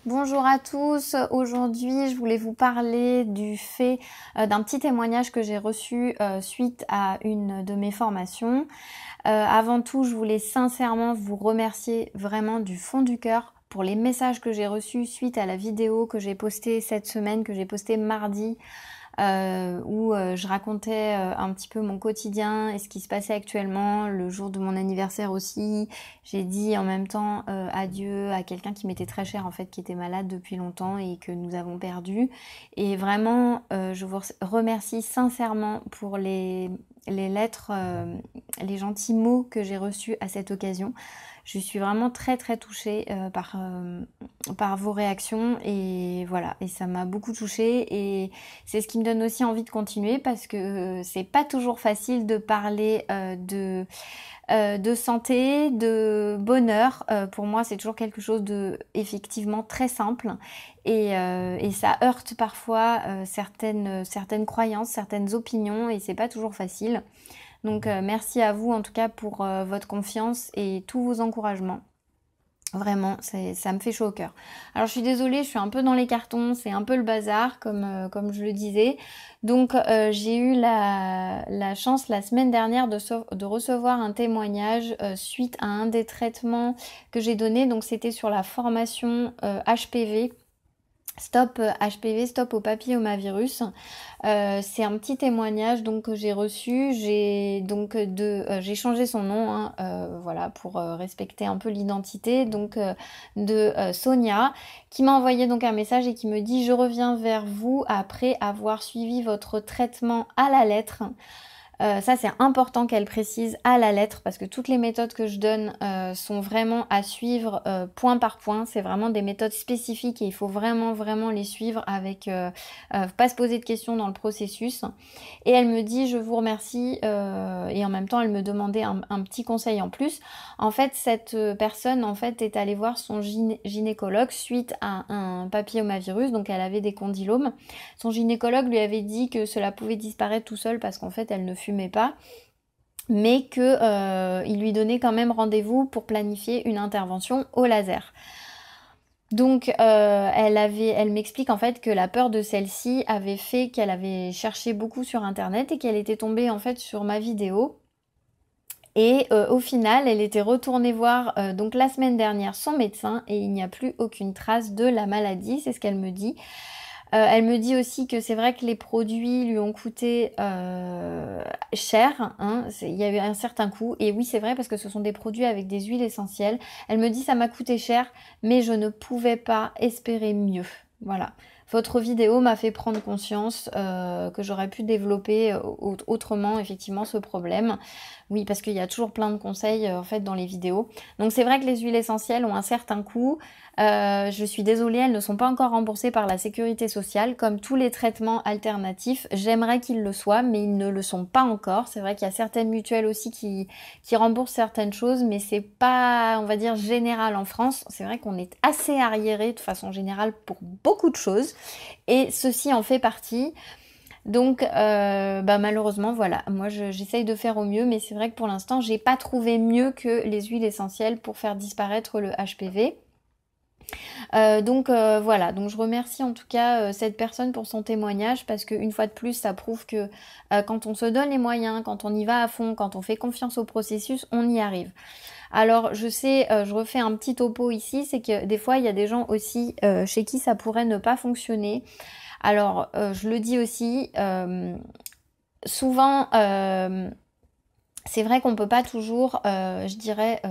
Bonjour à tous, aujourd'hui je voulais vous parler du fait d'un petit témoignage que j'ai reçu suite à une de mes formations. Avant tout, je voulais sincèrement vous remercier vraiment du fond du cœur pour les messages que j'ai reçus suite à la vidéo que j'ai postée cette semaine, que j'ai postée mardi. Où je racontais un petit peu mon quotidien et ce qui se passait actuellement, le jour de mon anniversaire aussi. J'ai dit en même temps adieu à quelqu'un qui m'était très cher en fait, qui était malade depuis longtemps et que nous avons perdu. Et vraiment, je vous remercie sincèrement pour les lettres, les gentils mots que j'ai reçus à cette occasion. Je suis vraiment très touchée par vos réactions et voilà, et ça m'a beaucoup touchée et c'est ce qui me donne aussi envie de continuer parce que c'est pas toujours facile de parler de santé, de bonheur. Pour moi, c'est toujours quelque chose de effectivement très simple et ça heurte parfois certaines croyances, certaines opinions et c'est pas toujours facile. Donc merci à vous en tout cas pour votre confiance et tous vos encouragements. Vraiment, ça me fait chaud au cœur. Alors je suis désolée, je suis un peu dans les cartons, c'est un peu le bazar comme je le disais. Donc j'ai eu la chance la semaine dernière de recevoir un témoignage suite à un des traitements que j'ai donné. Donc c'était sur la formation HPV. Stop HPV, stop au papillomavirus. C'est un petit témoignage donc que j'ai reçu. J'ai changé son nom, hein, voilà, pour respecter un peu l'identité. Donc de Sonia, qui m'a envoyé donc un message et qui me dit: je reviens vers vous après avoir suivi votre traitement à la lettre. Ça c'est important qu'elle précise à la lettre parce que toutes les méthodes que je donne sont vraiment à suivre point par point. C'est vraiment des méthodes spécifiques et il faut vraiment les suivre avec pas se poser de questions dans le processus. Et elle me dit: je vous remercie et en même temps elle me demandait un petit conseil en plus. En fait cette personne en fait est allée voir son gynécologue suite à un papillomavirus, donc elle avait des condylomes. Son gynécologue lui avait dit que cela pouvait disparaître tout seul parce qu'en fait elle ne fumait pas, mais que il lui donnait quand même rendez-vous pour planifier une intervention au laser. Donc elle m'explique en fait que la peur de celle-ci avait fait qu'elle avait cherché beaucoup sur internet et qu'elle était tombée en fait sur ma vidéo. Et au final, elle était retournée voir donc la semaine dernière son médecin et il n'y a plus aucune trace de la maladie, c'est ce qu'elle me dit. Elle me dit aussi que c'est vrai que les produits lui ont coûté cher, hein, il y a eu un certain coût, et oui c'est vrai parce que ce sont des produits avec des huiles essentielles. Elle me dit: ça m'a coûté cher, mais je ne pouvais pas espérer mieux. Voilà. Votre vidéo m'a fait prendre conscience que j'aurais pu développer autrement effectivement ce problème. Oui, parce qu'il y a toujours plein de conseils en fait dans les vidéos. Donc c'est vrai que les huiles essentielles ont un certain coût. Je suis désolée, elles ne sont pas encore remboursées par la sécurité sociale, comme tous les traitements alternatifs. J'aimerais qu'ils le soient, mais ils ne le sont pas encore. C'est vrai qu'il y a certaines mutuelles aussi qui remboursent certaines choses, mais c'est pas, on va dire, général en France. C'est vrai qu'on est assez arriéré de façon générale pour beaucoup de choses, et ceci en fait partie. Donc malheureusement voilà, moi j'essaye de faire au mieux, mais c'est vrai que pour l'instant j'ai pas trouvé mieux que les huiles essentielles pour faire disparaître le HPV. Voilà, donc je remercie en tout cas cette personne pour son témoignage parce qu'une fois de plus ça prouve que quand on se donne les moyens, quand on y va à fond, quand on fait confiance au processus, on y arrive. Alors je sais, je refais un petit topo ici, c'est que des fois il y a des gens aussi chez qui ça pourrait ne pas fonctionner. Alors je le dis aussi, souvent c'est vrai qu'on peut pas toujours, je dirais,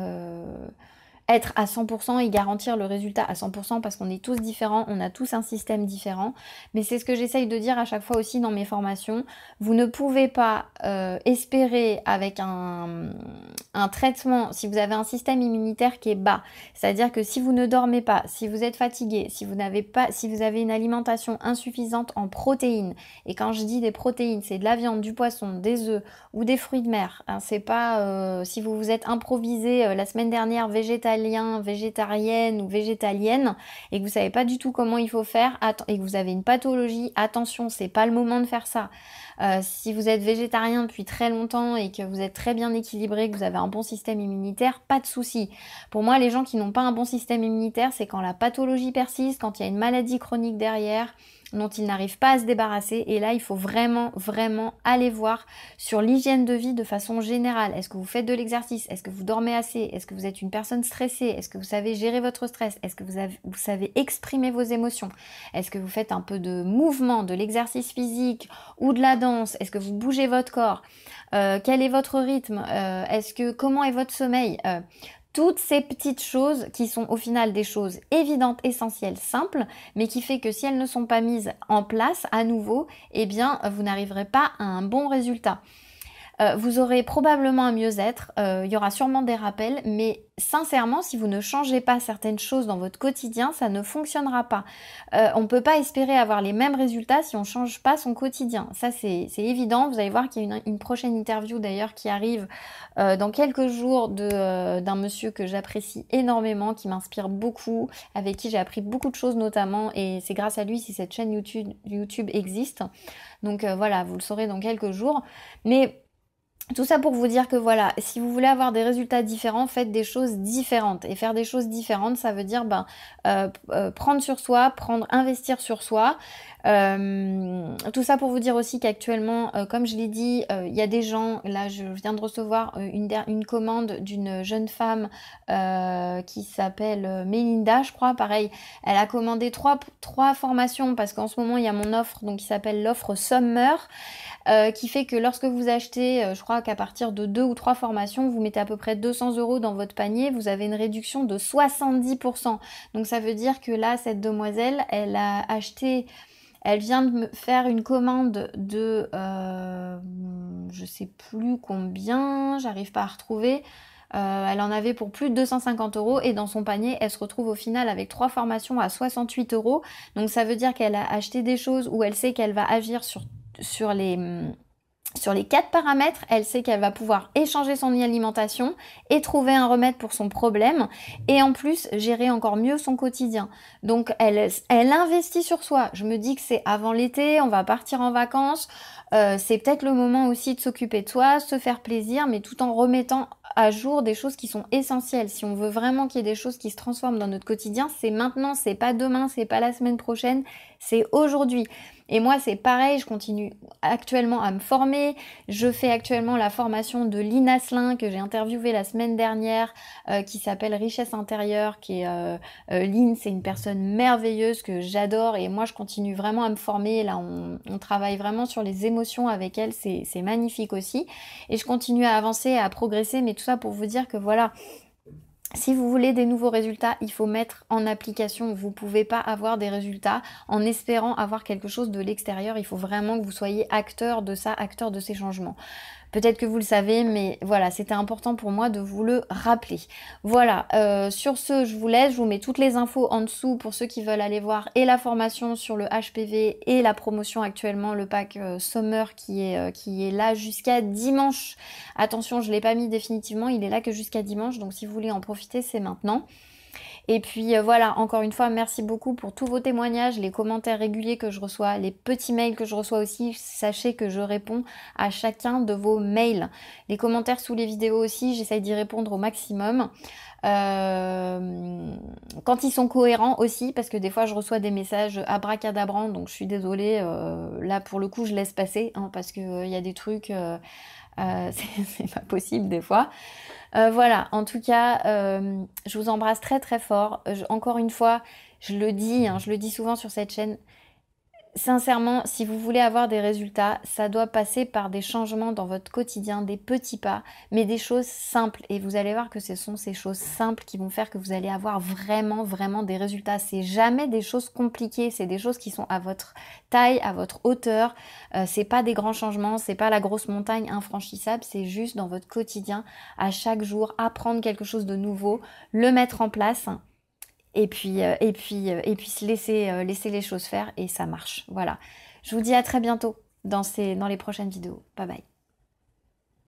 être à 100% et garantir le résultat à 100% parce qu'on est tous différents, on a tous un système différent. Mais c'est ce que j'essaye de dire à chaque fois aussi dans mes formations. Vous ne pouvez pas espérer avec un traitement, si vous avez un système immunitaire qui est bas, c'est-à-dire que si vous ne dormez pas, si vous êtes fatigué, si vous avez une alimentation insuffisante en protéines, et quand je dis des protéines, c'est de la viande, du poisson, des œufs ou des fruits de mer, hein, c'est pas si vous vous êtes improvisé la semaine dernière végétalien végétalien, végétarienne ou végétalienne et que vous savez pas du tout comment il faut faire et que vous avez une pathologie, attention, c'est pas le moment de faire ça. Si vous êtes végétarien depuis très longtemps et que vous êtes très bien équilibré, que vous avez un bon système immunitaire, pas de souci. Pour moi, les gens qui n'ont pas un bon système immunitaire, c'est quand la pathologie persiste, quand il y a une maladie chronique derrière, dont ils n'arrivent pas à se débarrasser. Et là, il faut vraiment, vraiment aller voir sur l'hygiène de vie de façon générale. Est-ce que vous faites de l'exercice? Est-ce que vous dormez assez? Est-ce que vous êtes une personne stressée? Est-ce que vous savez gérer votre stress? Est-ce que vous savez exprimer vos émotions? Est-ce que vous faites un peu de mouvement, de l'exercice physique ou de la danse? Est-ce que vous bougez votre corps? Quel est votre rythme? Comment est votre sommeil? Toutes ces petites choses qui sont au final des choses évidentes, essentielles, simples, mais qui fait que si elles ne sont pas mises en place à nouveau, eh bien vous n'arriverez pas à un bon résultat. Vous aurez probablement un mieux-être, il y aura sûrement des rappels, mais sincèrement, si vous ne changez pas certaines choses dans votre quotidien, ça ne fonctionnera pas. On ne peut pas espérer avoir les mêmes résultats si on ne change pas son quotidien. Ça, c'est évident. Vous allez voir qu'il y a une prochaine interview d'ailleurs qui arrive dans quelques jours d'un monsieur que j'apprécie énormément, qui m'inspire beaucoup, avec qui j'ai appris beaucoup de choses notamment, et c'est grâce à lui si cette chaîne YouTube existe. Donc voilà, vous le saurez dans quelques jours. Mais tout ça pour vous dire que voilà, si vous voulez avoir des résultats différents, faites des choses différentes. Et faire des choses différentes, ça veut dire prendre sur soi, investir sur soi. Tout ça pour vous dire aussi qu'actuellement, comme je l'ai dit, il y a des gens, là je viens de recevoir une commande d'une jeune femme qui s'appelle Mélinda, je crois, pareil. Elle a commandé trois formations parce qu'en ce moment il y a mon offre donc qui s'appelle l'offre Summer. Qui fait que lorsque vous achetez, je crois qu'à partir de 2 ou 3 formations, vous mettez à peu près 200 € dans votre panier, vous avez une réduction de 70%. Donc ça veut dire que là, cette demoiselle, elle vient de me faire une commande de, je sais plus combien, j'arrive pas à retrouver. Elle en avait pour plus de 250 € et dans son panier, elle se retrouve au final avec 3 formations à 68 €. Donc ça veut dire qu'elle a acheté des choses où elle sait qu'elle va agir sur les 4 paramètres, elle sait qu'elle va pouvoir échanger son alimentation et trouver un remède pour son problème et en plus gérer encore mieux son quotidien. Donc elle investit sur soi. Je me dis que c'est avant l'été, on va partir en vacances, c'est peut-être le moment aussi de s'occuper de soi, se faire plaisir, mais tout en remettant à jour des choses qui sont essentielles. Si on veut vraiment qu'il y ait des choses qui se transforment dans notre quotidien, c'est maintenant, c'est pas demain, c'est pas la semaine prochaine, c'est aujourd'hui. Et moi, c'est pareil, je continue actuellement à me former. Je fais actuellement la formation de Lynn Asselin que j'ai interviewée la semaine dernière, qui s'appelle Richesse intérieure, qui est Lynn, c'est une personne merveilleuse que j'adore et moi, je continue vraiment à me former. Là, on travaille vraiment sur les émotions avec elle, c'est magnifique aussi. Et je continue à avancer, à progresser, mais tout ça pour vous dire que voilà, si vous voulez des nouveaux résultats, il faut mettre en application. Vous ne pouvez pas avoir des résultats en espérant avoir quelque chose de l'extérieur. Il faut vraiment que vous soyez acteur de ça, acteur de ces changements. Peut-être que vous le savez, mais voilà, c'était important pour moi de vous le rappeler. Voilà, sur ce, je vous laisse. Je vous mets toutes les infos en dessous pour ceux qui veulent aller voir et la formation sur le HPV et la promotion actuellement, le pack Summer qui est là jusqu'à dimanche. Attention, je ne l'ai pas mis définitivement, il est là que jusqu'à dimanche. Donc si vous voulez en profiter, c'est maintenant. Et puis voilà, encore une fois, merci beaucoup pour tous vos témoignages, les commentaires réguliers que je reçois, les petits mails que je reçois aussi. Sachez que je réponds à chacun de vos mails. Les commentaires sous les vidéos aussi, j'essaye d'y répondre au maximum. Quand ils sont cohérents aussi, parce que des fois je reçois des messages abracadabrants, donc je suis désolée, là pour le coup je laisse passer, hein, parce que y a des trucs... c'est pas possible des fois. Voilà, en tout cas, je vous embrasse très très fort. Encore une fois, je le dis souvent sur cette chaîne. Sincèrement, si vous voulez avoir des résultats, ça doit passer par des changements dans votre quotidien, des petits pas, mais des choses simples. Et vous allez voir que ce sont ces choses simples qui vont faire que vous allez avoir vraiment, vraiment des résultats. C'est jamais des choses compliquées, c'est des choses qui sont à votre taille, à votre hauteur. C'est pas des grands changements, c'est pas la grosse montagne infranchissable, c'est juste dans votre quotidien, à chaque jour, apprendre quelque chose de nouveau, le mettre en place. Et puis se laisser les choses faire et ça marche. Voilà. Je vous dis à très bientôt dans les prochaines vidéos. Bye bye.